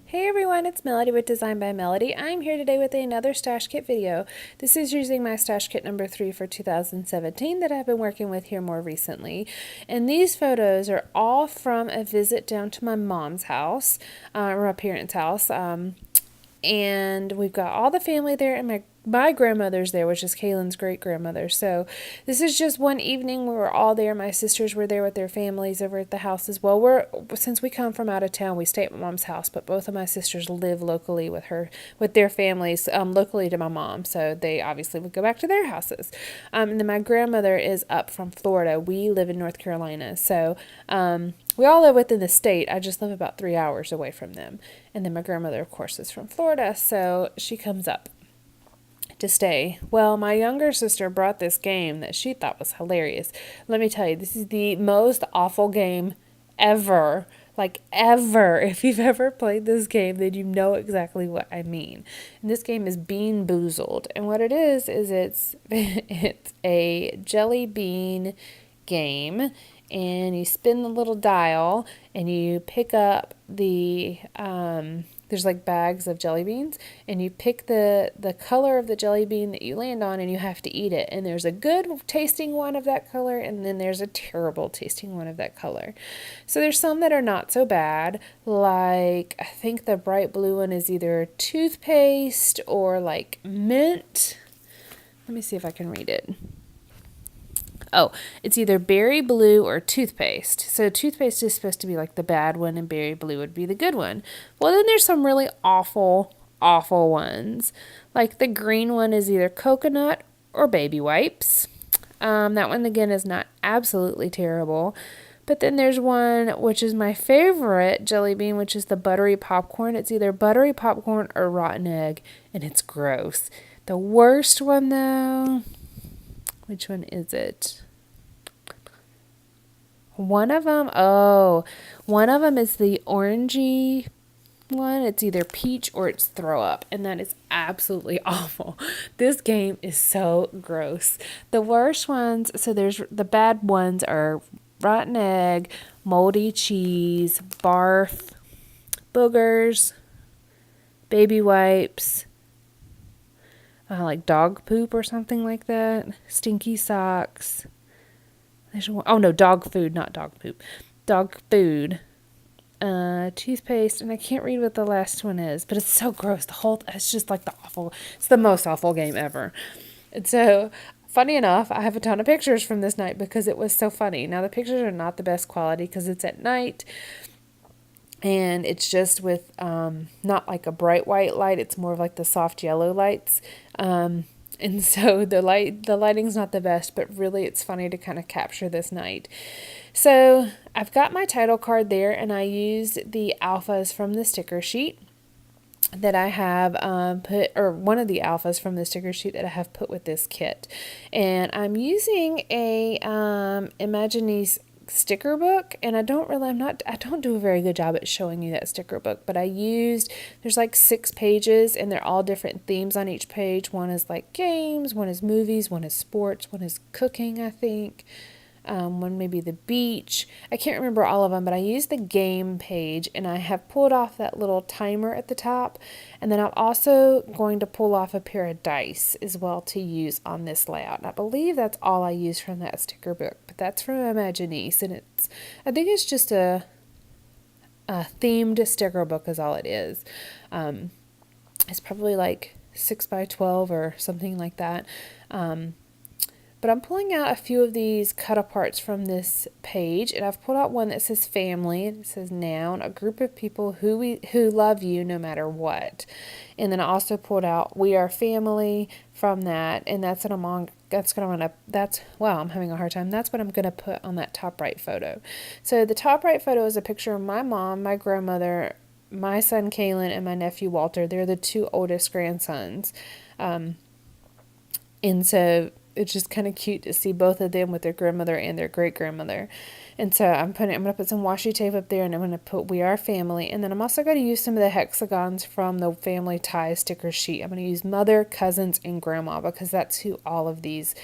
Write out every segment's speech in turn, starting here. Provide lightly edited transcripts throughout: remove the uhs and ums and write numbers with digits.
Hey everyone, it's Melody with Design by Melody. I'm here today with another stash kit video. This is using my stash kit number 3 for 2017 that I've been working with here more recently. And these photos are all from a visit down to my mom's house, or my parents' house. And we've got all the family there, and my grandmother's there, which is Kaylin's great grandmother. So this is just one evening we were all there. My sisters were there with their families over at the house as well. Since we come from out of town, we stay at my mom's house, but both of my sisters live locally with their families, locally to my mom. So they obviously would go back to their houses. And then my grandmother is up from Florida. We live in North Carolina. So we all live within the state. I just live about 3 hours away from them. And then my grandmother, of course, is from Florida, so she comes up to stay. Well, my younger sister brought this game that she thought was hilarious. Let me tell you, this is the most awful game ever. Like, ever. If you've ever played this game, then you know exactly what I mean. And this game is Bean-Boozled. And what it is it's a jelly bean game, and you spin the little dial and you pick up the there's like bags of jelly beans, and you pick the color of the jelly bean that you land on, and you have to eat it. And there's a good tasting one of that color, and then there's a terrible tasting one of that color. So there's some that are not so bad, like I think the bright blue one is either toothpaste or like mint. Let me see if I can read it. Oh, it's either berry blue or toothpaste. So toothpaste is supposed to be like the bad one, and berry blue would be the good one. Well, then there's some really awful ones. Like the green one is either coconut or baby wipes. That one again is not absolutely terrible. But then there's one which is my favorite jelly bean, which is the buttery popcorn. It's either buttery popcorn or rotten egg, and it's gross. The worst one though, which one is it? One of them is the orangey one. It's either peach or it's throw up, and that is absolutely awful. This game is so gross. The worst ones, so there's the bad ones are rotten egg, moldy cheese, barf, boogers, baby wipes, like dog poop or something like that, stinky socks. Dog food, not dog poop. Dog food, toothpaste, and I can't read what the last one is, but it's so gross. It's just like it's the most awful game ever. And so, funny enough, I have a ton of pictures from this night because it was so funny. Now, the pictures are not the best quality because it's at night, and it's just with not like a bright white light. It's more of like the soft yellow lights. And so the lighting's not the best, but really it's funny to kind of capture this night. So I've got my title card there, and I used the alphas from the sticker sheet that I have one of the alphas from the sticker sheet that I have put with this kit. And I'm using a Imaginease sticker book, and I don't do a very good job at showing you that sticker book, but there's like 6 pages, and they're all different themes on each page. One is like games, one is movies, one is sports, one is cooking, I think. One maybe the beach. I can't remember all of them, but I used the game page, and I have pulled off that little timer at the top, and then I'm also going to pull off a pair of dice as well to use on this layout. And I believe that's all I used from that sticker book, but that's from Imaginease, and I think it's just a themed sticker book is all it is. It's probably like 6 by 12 or something like that. But I'm pulling out a few of these cut aparts from this page, and I've pulled out one that says family, and it says noun, a group of people who love you no matter what. And then I also pulled out we are family from that, and I'm having a hard time. That's what I'm going to put on that top right photo. So the top right photo is a picture of my mom, my grandmother, my son Kaylin, and my nephew Walter. They're the 2 oldest grandsons. And so it's just kind of cute to see both of them with their grandmother and their great grandmother. And so I'm going to put some washi tape up there, and I'm going to put we are family. And then I'm also going to use some of the hexagons from the family ties sticker sheet. I'm going to use mother, cousins, and grandma, because that's who all of these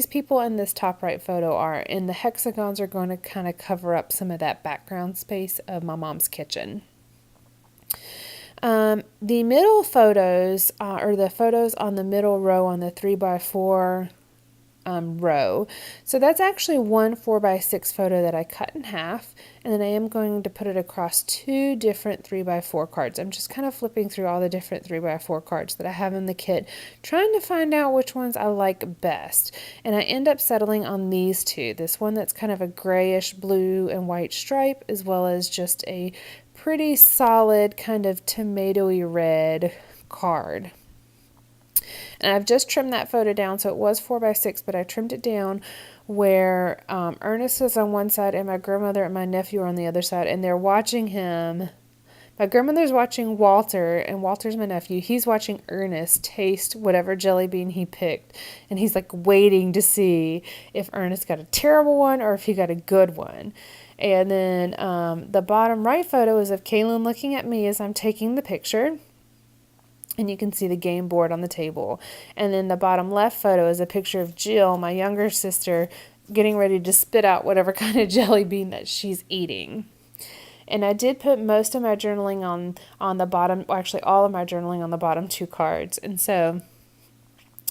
people in this top right photo are. And the hexagons are going to kind of cover up some of that background space of my mom's kitchen. The middle photos, or the photos on the middle row on the 3x4 row. So that's actually one 4x6 photo that I cut in half, and then I am going to put it across two different 3x4 cards. I'm just kind of flipping through all the different 3x4 cards that I have in the kit, trying to find out which ones I like best. And I end up settling on these two. This one that's kind of a grayish blue and white stripe, as well as just a pretty solid kind of tomatoey red card. And I've just trimmed that photo down, so it was 4x6, but I trimmed it down where Ernest is on one side and my grandmother and my nephew are on the other side, and they're watching him. My grandmother's watching Walter, and Walter's my nephew. He's watching Ernest taste whatever jelly bean he picked, and he's like waiting to see if Ernest got a terrible one or if he got a good one. And then the bottom right photo is of Kaylin looking at me as I'm taking the picture. And you can see the game board on the table. And then the bottom left photo is a picture of Jill, my younger sister, getting ready to spit out whatever kind of jelly bean that she's eating. And I did put most of my journaling on the bottom, well, actually all of my journaling on the bottom two cards. And so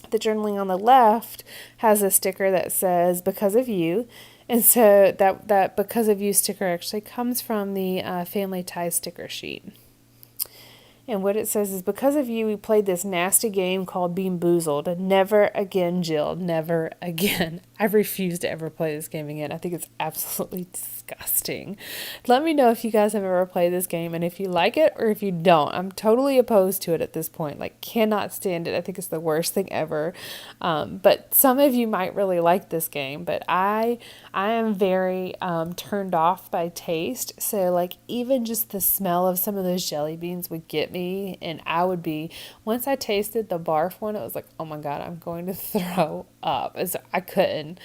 the journaling on the left has a sticker that says, "Because of you." And so that "Because of you" sticker actually comes from the Family Ties sticker sheet. And what it says is, "Because of you, we played this nasty game called Bean-Boozled. Never again, Jill. Never again." I refuse to ever play this game again. I think it's absolutely disgusting. Let me know if you guys have ever played this game and if you like it or if you don't. I'm totally opposed to it at this point. Like, cannot stand it. I think it's the worst thing ever. But some of you might really like this game. But I am very turned off by taste. So, like, even just the smell of some of those jelly beans would get me. And I would be, once I tasted the barf one, it was like, oh my God, I'm going to throw up. I couldn't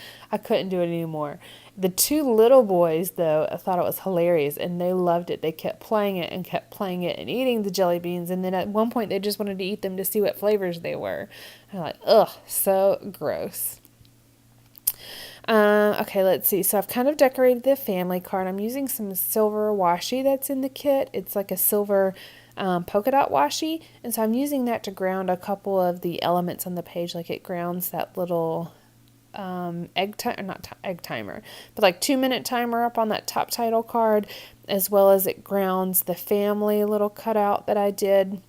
do it anymore. The two little boys, though, I thought it was hilarious, and they loved it. They kept playing it and eating the jelly beans, and then at one point they just wanted to eat them to see what flavors they were. I'm like, ugh, so gross. Okay, let's see. So I've kind of decorated the family card. I'm using some silver washi that's in the kit. It's like a silver polka dot washi, and so I'm using that to ground a couple of the elements on the page. Like, it grounds that little egg timer, but like 2-minute timer up on that top title card, as well as it grounds the family little cutout that I did.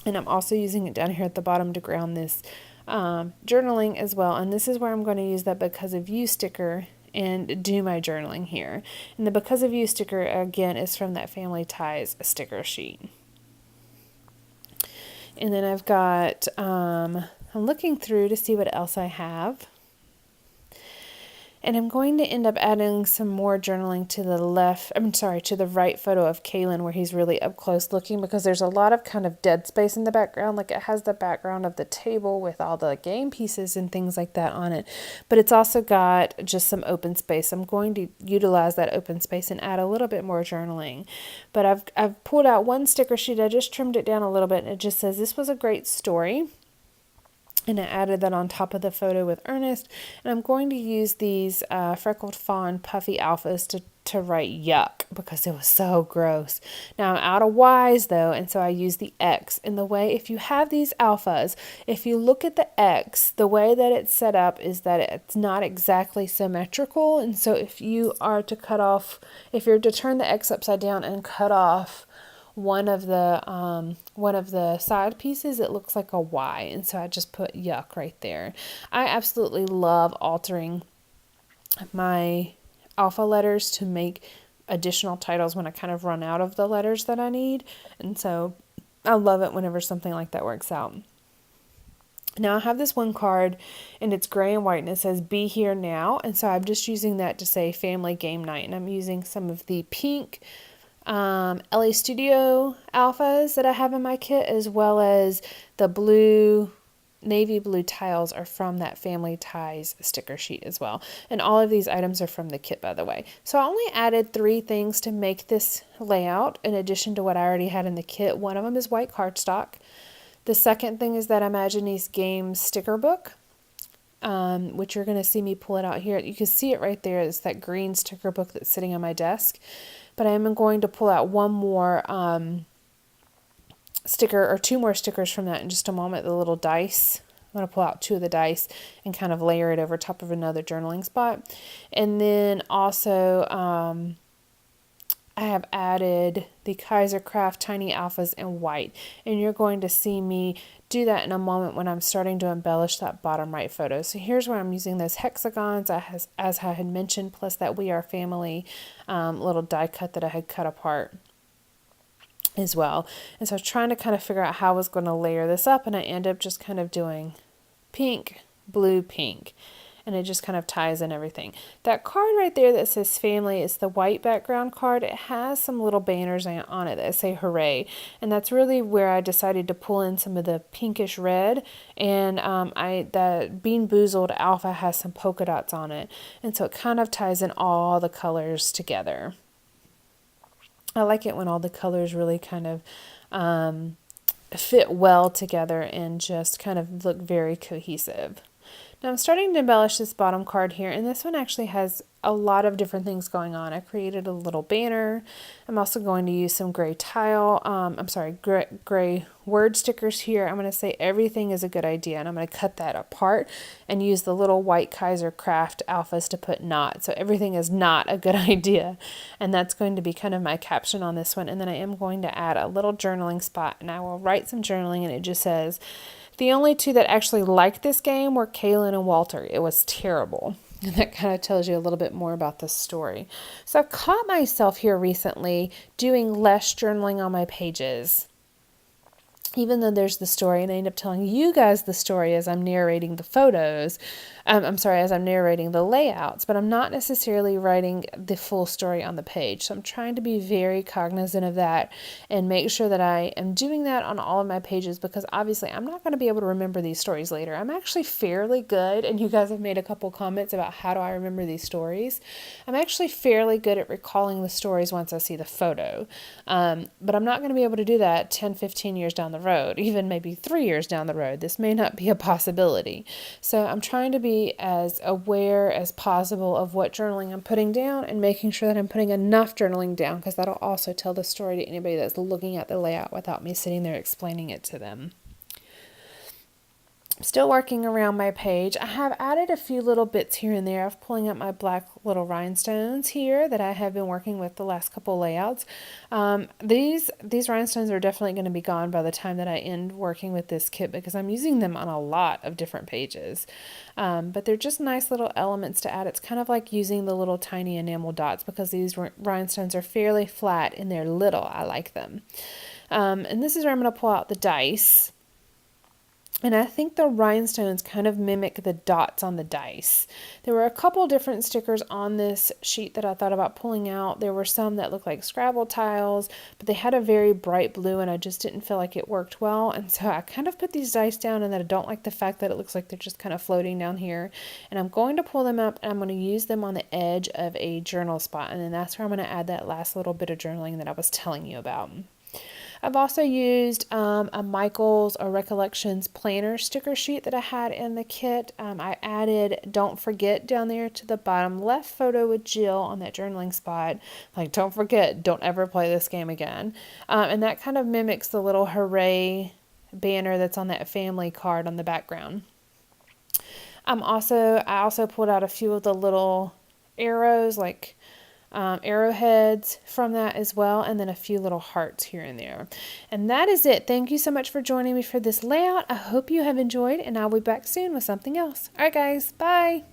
And I'm also using it down here at the bottom to ground this journaling as well. And this is where I'm going to use that "Because of you" sticker and do my journaling here. And the "Because of you" sticker, again, is from that Family Ties sticker sheet. And then I've got, I'm looking through to see what else I have. And I'm going to end up adding some more journaling to the right photo of Kaylin, where he's really up close looking, because there's a lot of kind of dead space in the background. Like, it has the background of the table with all the game pieces and things like that on it. But it's also got just some open space. I'm going to utilize that open space and add a little bit more journaling. But I've pulled out one sticker sheet. I just trimmed it down a little bit, and it just says, "This was a great story." And I added that on top of the photo with Ernest. And I'm going to use these Freckled Fawn Puffy Alphas to write yuck, because it was so gross. Now, I'm out of Y's though, and so I use the X. And the way, if you have these alphas, if you look at the X, the way that it's set up is that it's not exactly symmetrical. And so if you are to turn the X upside down and cut off one of the side pieces, it looks like a Y, and so I just put yuck right there. I absolutely love altering my alpha letters to make additional titles when I kind of run out of the letters that I need, and so I love it whenever something like that works out. Now I have this one card, and it's gray and white, and it says "Be Here Now," and so I'm just using that to say family game night, and I'm using some of the pink LA Studio alphas that I have in my kit, as well as the navy blue tiles are from that Family Ties sticker sheet as well. And all of these items are from the kit, by the way. So I only added 3 things to make this layout in addition to what I already had in the kit. One of them is white cardstock. The second thing is that Imagine's Games sticker book, which you're going to see me pull it out here. You can see it right there. It's that green sticker book that's sitting on my desk. But I am going to pull out one more sticker or 2 more stickers from that in just a moment, the little dice. I'm going to pull out 2 of the dice and kind of layer it over top of another journaling spot. And then also I have added the Kaiser Craft Tiny Alphas in white, and you're going to see me do that in a moment when I'm starting to embellish that bottom right photo. So here's where I'm using those hexagons as I had mentioned, plus that We Are Family little die cut that I had cut apart as well. And so I was trying to kind of figure out how I was going to layer this up, and I end up just kind of doing pink, blue, pink. And it just kind of ties in everything. That card right there that says family is the white background card. It has some little banners on it that say hooray. And that's really where I decided to pull in some of the pinkish red. And the Bean-Boozled Alpha has some polka dots on it. And so it kind of ties in all the colors together. I like it when all the colors really kind of fit well together and just kind of look very cohesive. Now I'm starting to embellish this bottom card here, and this one actually has a lot of different things going on. I created a little banner. I'm also going to use some gray gray word stickers here. I'm going to say everything is a good idea, and I'm going to cut that apart and use the little white Kaiser Craft Alphas to put not. So everything is not a good idea, and that's going to be kind of my caption on this one. And then I am going to add a little journaling spot, and I will write some journaling, and it just says, the only 2 that actually liked this game were Kaylin and Walter. It was terrible. And that kind of tells you a little bit more about the story. So I've caught myself here recently doing less journaling on my pages, even though there's the story, and I end up telling you guys the story as I'm narrating the photos. As I'm narrating the layouts, but I'm not necessarily writing the full story on the page. So I'm trying to be very cognizant of that and make sure that I am doing that on all of my pages, because obviously I'm not going to be able to remember these stories later. I'm actually fairly good, and you guys have made a couple comments about how do I remember these stories. I'm actually fairly good at recalling the stories once I see the photo, but I'm not going to be able to do that 10, 15 years down the road, even maybe 3 years down the road. This may not be a possibility. So I'm trying to be as aware as possible of what journaling I'm putting down and making sure that I'm putting enough journaling down, because that'll also tell the story to anybody that's looking at the layout without me sitting there explaining it to them. Still working around my page. I have added a few little bits here and there. I'm pulling up my black little rhinestones here that I have been working with the last couple layouts. These rhinestones are definitely going to be gone by the time that I end working with this kit, because I'm using them on a lot of different pages. But they're just nice little elements to add. It's kind of like using the little tiny enamel dots, because these rhinestones are fairly flat and they're little. I like them. And this is where I'm going to pull out the dice. And I think the rhinestones kind of mimic the dots on the dice. There were a couple different stickers on this sheet that I thought about pulling out. There were some that looked like Scrabble tiles, but they had a very bright blue, and I just didn't feel like it worked well. And so I kind of put these dice down, and then I don't like the fact that it looks like they're just kind of floating down here. And I'm going to pull them up, and I'm going to use them on the edge of a journal spot. And then that's where I'm going to add that last little bit of journaling that I was telling you about. I've also used a Michaels or Recollections planner sticker sheet that I had in the kit. I added Don't Forget down there to the bottom left photo with Jill on that journaling spot. Like, don't forget, don't ever play this game again. And that kind of mimics the little hooray banner that's on that family card on the background. I also pulled out a few of the little arrows, like arrowheads from that as well, and then a few little hearts here and there. And that is it. Thank you so much for joining me for this layout. I hope you have enjoyed, and I'll be back soon with something else. All right, guys, bye.